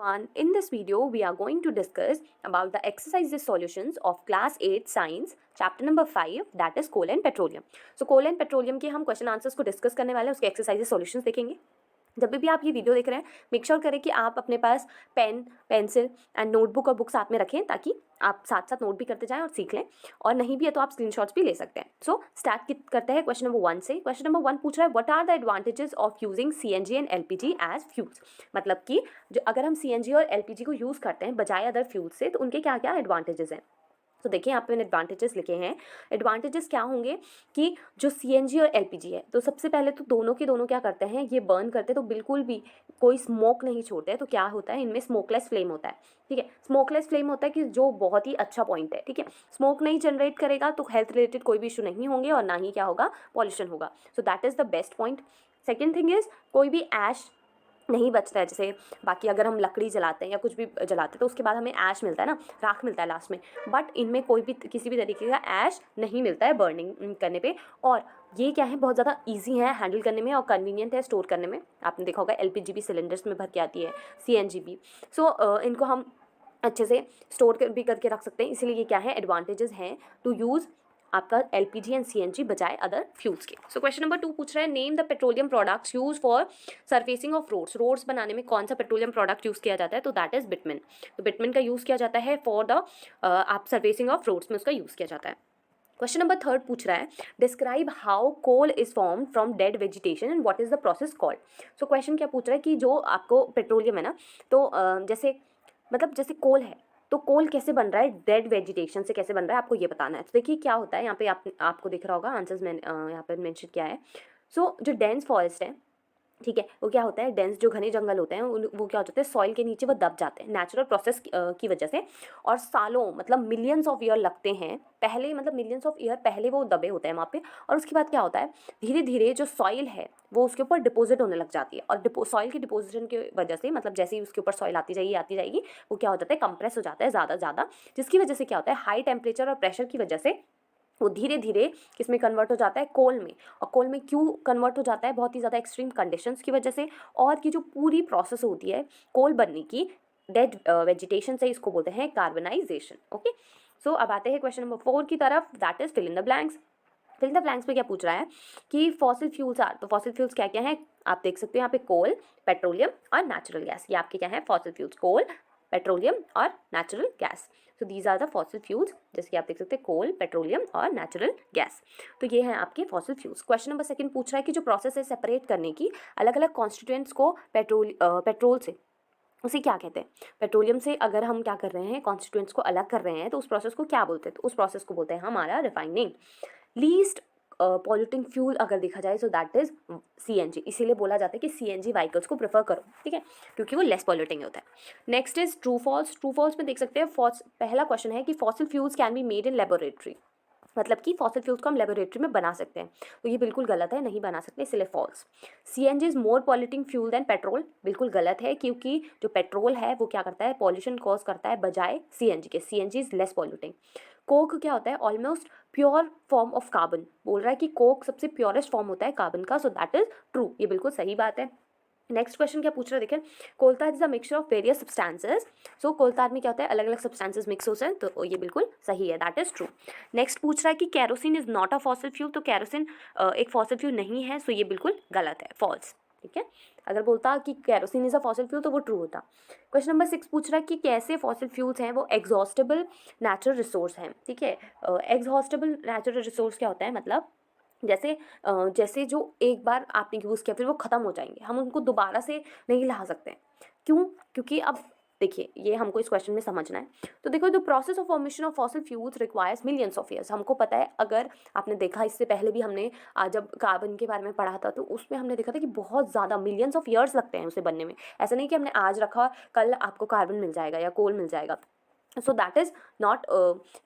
Everyone, in this video we are going to discuss about the exercises solutions of class 8 science chapter number 5 that is coal and petroleum. So coal and petroleum के हम question answers को discuss करने वाले हैं, उसके exercises solutions देखेंगे. जब भी आप ये वीडियो देख रहे हैं मेक श्योर करें कि आप अपने पास पेन पेंसिल एंड नोटबुक और बुक साथ में रखें ताकि आप साथ साथ नोट भी करते जाएं और सीख लें, और नहीं भी है तो आप स्क्रीनशॉट्स भी ले सकते हैं. सो स्टार्ट करते हैं क्वेश्चन नंबर 1 से. क्वेश्चन नंबर 1 पूछ रहा है what are the advantages of using CNG and LPG as fuels. मतलब कि जो अगर हम सीएनजी और एलपीजी को यूज़ करते हैं बजाय अदर फ्यूल से तो उनके क्या क्या एडवांटेजेस हैं. तो देखिए यहाँ पे मैंने एडवांटेजेस लिखे हैं. एडवांटेजेस क्या होंगे कि जो सीएनजी और एलपीजी है तो सबसे पहले तो दोनों के दोनों क्या करते हैं, ये बर्न करते हैं तो बिल्कुल भी कोई स्मोक नहीं छोड़ते हैं. तो क्या होता है, इनमें स्मोकलेस फ्लेम होता है. ठीक है, स्मोकलेस फ्लेम होता है कि जो बहुत ही अच्छा पॉइंट है. ठीक है, स्मोक नहीं जनरेट करेगा तो हेल्थ रिलेटेड कोई भी इशू नहीं होंगे और ना ही क्या होगा, पॉल्यूशन होगा. So that is the best point. Second thing is कोई भी ऐश नहीं बचता है. जैसे बाकी अगर हम लकड़ी जलाते हैं या कुछ भी जलाते हैं तो उसके बाद हमें ऐश मिलता है ना, राख मिलता है लास्ट में, बट इनमें कोई भी किसी भी तरीके का ऐश नहीं मिलता है बर्निंग करने पे. और ये क्या है, बहुत ज़्यादा इजी है हैंडल करने में और कन्वीनियंट है स्टोर करने में. आपने देखा होगा एलपीजी भी सिलेंडर्स में भर के आती है, सीएनजी भी. सो इनको हम अच्छे से स्टोर भी करके रख सकते हैं. इसीलिए ये क्या है, एडवांटेजेस हैं टू यूज़ आपका एलपीजी एंड सीएनजी बजाय अदर फ्यूल्स के. सो क्वेश्चन नंबर 2 पूछ रहा है name the petroleum products use for surfacing of roads. Roads बनाने में कौन सा पेट्रोलियम प्रोडक्ट यूज़ किया जाता है, तो दैट इज बिटमिन. तो बिटमिन का यूज़ किया जाता है फॉर द आप सरफेसिंग ऑफ रोड्स में उसका यूज़ किया जाता है. क्वेश्चन नंबर 3 पूछ रहा है describe how coal is form from dead vegetation and what is the process called. So question क्या पूछ रहा है कि जो आपको पेट्रोलियम है ना, तो जैसे मतलब जैसे कोल है तो कोल कैसे बन रहा है, डेड वेजिटेशन से कैसे बन रहा है, आपको ये बताना है. तो देखिए क्या होता है यहाँ पे आपको दिख रहा होगा आंसर्स मैंने यहाँ पर मेंशन किया है. सो जो डेंस फॉरेस्ट है, ठीक है, वो क्या होता है, डेंस जो घने जंगल होते हैं वो क्या हो जाते हैं, सॉइल के नीचे वो दब जाते हैं नेचुरल प्रोसेस की वजह से. और सालों मतलब मिलियंस ऑफ ईयर लगते हैं पहले, मतलब मिलियंस ऑफ ईयर पहले वो दबे होते हैं वहाँ पे. और उसके बाद क्या होता है, धीरे धीरे जो सॉइल है वो उसके ऊपर डिपॉजिट होने लग जाती है. और सॉइल की डिपोजिशन की वजह से, मतलब जैसे ही उसके ऊपर सॉइल आती जाएगी वो क्या हो जाता है, कंप्रेस हो जाता है ज़्यादा, जिसकी वजह से क्या होता है, हाई टेम्परेचर और प्रेशर की वजह से वो धीरे धीरे किस में कन्वर्ट हो जाता है, कोल में. और कोल में क्यों कन्वर्ट हो जाता है, बहुत ही ज़्यादा एक्सट्रीम कंडीशंस की वजह से. और की जो पूरी प्रोसेस होती है कोल बनने की डेड वेजिटेशन से, इसको बोलते हैं कार्बनाइजेशन. ओके, सो अब आते हैं क्वेश्चन नंबर 4 की तरफ, that is fill in the blanks. Fill in the blanks में क्या पूछ रहा है कि फॉसिल फ्यूल्स आर. तो फॉसिल फ्यूल्स क्या क्या है, आप देख सकते हो यहाँ पे कोल, पेट्रोलियम और नेचुरल गैस. ये आपके क्या है, फॉसिल फ्यूल्स, कोल, पेट्रोलियम और natural gas. So these are the fossil fuels, जैसे कि आप देख सकते हैं कोल, पेट्रोलियम और नेचुरल गैस. तो ये हैं आपके फॉसिल फ्यूल्स. क्वेश्चन नंबर 2 पूछ रहा है कि जो प्रोसेस है सेपरेट करने की अलग अलग कॉन्स्टिट्यूएंट्स को पेट्रोल से, उसे क्या कहते हैं. पेट्रोलियम से अगर हम क्या कर रहे हैं, कॉन्स्टिट्यूएंट्स को अलग कर रहे हैं तो उस प्रोसेस को क्या बोलते हैं, तो उस प्रोसेस को बोलते हैं हमारा रिफाइनिंग. लीस्ट पॉल्यूटिंग फ्यूल अगर देखा जाए सो दैट इज सीएनजी. इसीलिए बोला जाता है कि सीएनजी व्हीकल्स को प्रेफर करो, ठीक है, क्योंकि वो लेस पॉल्यूटिंग होता है. Next is true false. True false में देख सकते हैं पहला क्वेश्चन है कि fossil fuels can be made in laboratory. मतलब कि फॉसिल फ्यूल्स को हम लेबोरेटरी में बना सकते हैं, तो ये बिल्कुल गलत है, नहीं बना सकते, इसलिए false. CNG is more polluting fuel than petrol. बिल्कुल गलत है, क्योंकि जो पेट्रोल है वो क्या करता है, पॉल्यूशन कॉज करता है बजाय सीएनजी के. CNG is less polluting. Coke क्या होता है, almost pure form of carbon. बोल रहा है कि कोक सबसे प्योरेस्ट फॉर्म होता है कार्बन का. सो दैट इज ट्रू, ये बिल्कुल सही बात है. नेक्स्ट क्वेश्चन क्या पूछ रहा है, देखें coal tar is the mixture of various substances. So coal tar में क्या होता है, अलग अलग सब्सटेंसेस मिक्स होते हैं, तो ये बिल्कुल सही है, दैट इज ट्रू. नेक्स्ट पूछ रहा है कि kerosene is not a fossil fuel. तो कैरोसिन एक फॉसिल फ्यूल नहीं है, सो ये बिल्कुल गलत है, फॉल्स. ठीक है, अगर बोलता कि kerosene is a fossil fuel तो वो ट्रू होता. क्वेश्चन नंबर 6 पूछ रहा है कि कैसे फॉसिल फ्यूल्स हैं वो एग्जॉस्टेबल नेचुरल रिसोर्स हैं. ठीक है, एग्जॉस्टेबल नेचुरल रिसोर्स क्या होता है, मतलब जैसे जो एक बार आपने यूज़ किया फिर वो ख़त्म हो जाएंगे, हम उनको दोबारा से नहीं ला सकते. क्यों, क्योंकि अब देखिए ये हमको इस क्वेश्चन में समझना है. तो देखो the process of formation of fossil fuels requires millions of years. हमको पता है, अगर आपने देखा इससे पहले भी हमने जब कार्बन के बारे में पढ़ा था तो उसमें हमने देखा था कि बहुत ज़्यादा मिलियंस ऑफ ईयर्स लगते हैं उसे बनने में. ऐसा नहीं कि हमने आज रखा कल आपको कार्बन मिल जाएगा या कोल मिल जाएगा. सो दैट इज़ नॉट,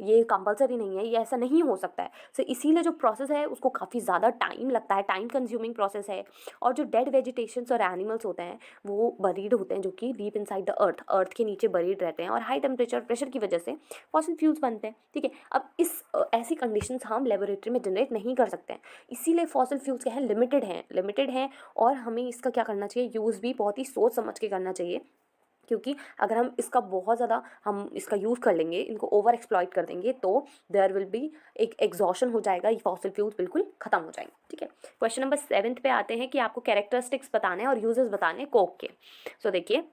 ये कंपलसरी नहीं है, ये ऐसा नहीं हो सकता है. सो इसीलिए जो प्रोसेस है उसको काफ़ी ज़्यादा टाइम लगता है, टाइम कंज्यूमिंग प्रोसेस है. और जो डेड वेजिटेशंस और एनिमल्स होते हैं वो बरीड होते हैं, जो कि डीप इनसाइड द अर्थ के नीचे बरीड रहते हैं, और हाई टेम्परेचर प्रेशर की वजह से फॉसिल फ्यूल्स बनते हैं. ठीक है, अब ऐसी कंडीशंस हम लेबोरेटरी में जनरेट नहीं कर सकते हैं, इसीलिए फॉसिल फ्यूल्स क्या है, लिमिटेड हैं. और हमें इसका क्या करना चाहिए, यूज़ भी बहुत ही सोच समझ के करना चाहिए. क्योंकि अगर हम इसका बहुत ज़्यादा हम इसका यूज़ कर लेंगे, इनको ओवर एक्सप्लॉइट कर देंगे, तो देयर विल बी एक एग्जॉशन हो जाएगा, ये फॉसिल फ्यूल्स बिल्कुल खत्म हो जाएंगे। ठीक है, क्वेश्चन नंबर 7 पे आते हैं कि आपको कैरेक्टरिस्टिक्स बताने हैं और यूजेस बताने हैं कोक के। सो देखिए,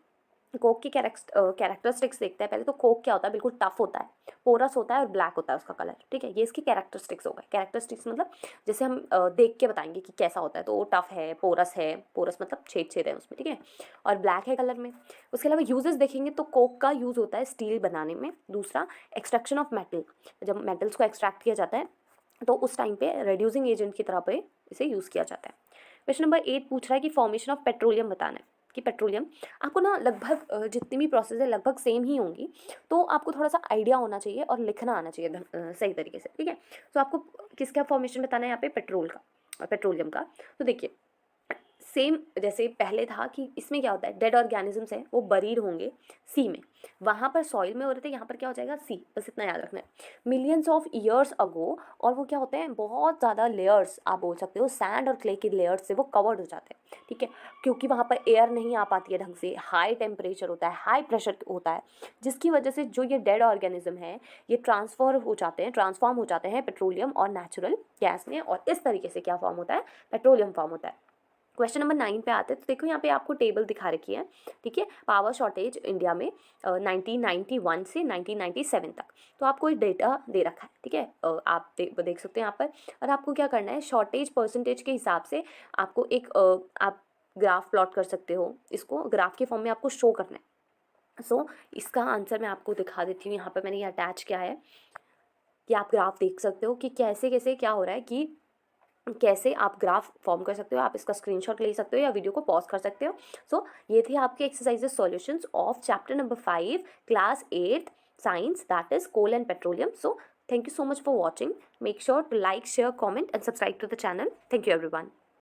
कोक की कैरेक्टरिस्टिक्स देखते हैं पहले। तो कोक क्या होता है, बिल्कुल टफ होता है, पोरस होता है और ब्लैक होता है उसका कलर। ठीक है, ये इसकी कैरेक्टरिस्टिक्स हो गए। कैरेक्टरिस्टिक्स मतलब जैसे हम देख के बताएंगे कि कैसा होता है, तो वो टफ है, पोरस मतलब छेद छेद है उसमें। ठीक है, और ब्लैक है कलर में। उसके अलावा यूजेस देखेंगे तो कोक का यूज़ होता है स्टील बनाने में। दूसरा, एक्सट्रैक्शन ऑफ मेटल, जब मेटल्स को एक्सट्रैक्ट किया जाता है तो उस टाइम पे रेड्यूसिंग एजेंट की तरह पे इसे यूज़ किया जाता है। क्वेश्चन नंबर 8 पूछ रहा है कि फॉर्मेशन ऑफ पेट्रोलियम बताना है। कि पेट्रोलियम आपको ना लगभग जितनी भी प्रोसेस है लगभग सेम ही होंगी, तो आपको थोड़ा सा आइडिया होना चाहिए और लिखना आना चाहिए सही तरीके से। ठीक है, तो आपको किसका फॉर्मेशन बताना है यहाँ पे, पेट्रोल का, पेट्रोलियम का। तो देखिए, सेम जैसे पहले था कि इसमें क्या होता है, डेड ऑर्गेनिजम्स है वो बरीड होंगे सी में, वहाँ पर सॉइल में हो रहे थे, यहाँ पर क्या हो जाएगा सी, बस इतना याद रखना है। मिलियंस ऑफ ईयर्स अगो, और वो क्या होते हैं, बहुत ज़्यादा लेयर्स आप बोल सकते हो, सैंड और क्ले की लेयर्स से वो कवर्ड हो जाते हैं। ठीक है, क्योंकि वहाँ पर एयर नहीं आ पाती है ढंग से, हाई टेम्परेचर होता है, हाई प्रेशर होता है, जिसकी वजह से जो ये डेड ऑर्गेनिज्म है ये ट्रांसफॉर्म हो जाते हैं पेट्रोलियम और नेचुरल गैस में, और इस तरीके से क्या फॉर्म होता है, पेट्रोलियम फॉर्म होता है। क्वेश्चन नंबर 9 पे आते हैं। तो देखो यहाँ पे आपको टेबल दिखा रखी है। ठीक है, पावर शॉर्टेज इंडिया में 1991 से 1997 तक, तो आपको एक डेटा दे रखा है। ठीक है, आप देख सकते हैं यहाँ पर, और आपको क्या करना है, शॉर्टेज परसेंटेज के हिसाब से आपको एक आप ग्राफ प्लॉट कर सकते हो, इसको ग्राफ के फॉर्म में आपको शो करना है। सो इसका आंसर मैं आपको दिखा देती हूँ, यहाँ पर मैंने ये अटैच किया है कि आप ग्राफ देख सकते हो कि कैसे कैसे क्या हो रहा है, कि कैसे आप ग्राफ फॉर्म कर सकते हो। आप इसका स्क्रीनशॉट ले सकते हो या वीडियो को पॉज कर सकते हो। सो ये थे आपके exercises solutions of chapter number 5 class 8 science, that is coal and petroleum. So thank you so much for watching. Make sure to like, share, comment and subscribe to the channel. Thank you everyone.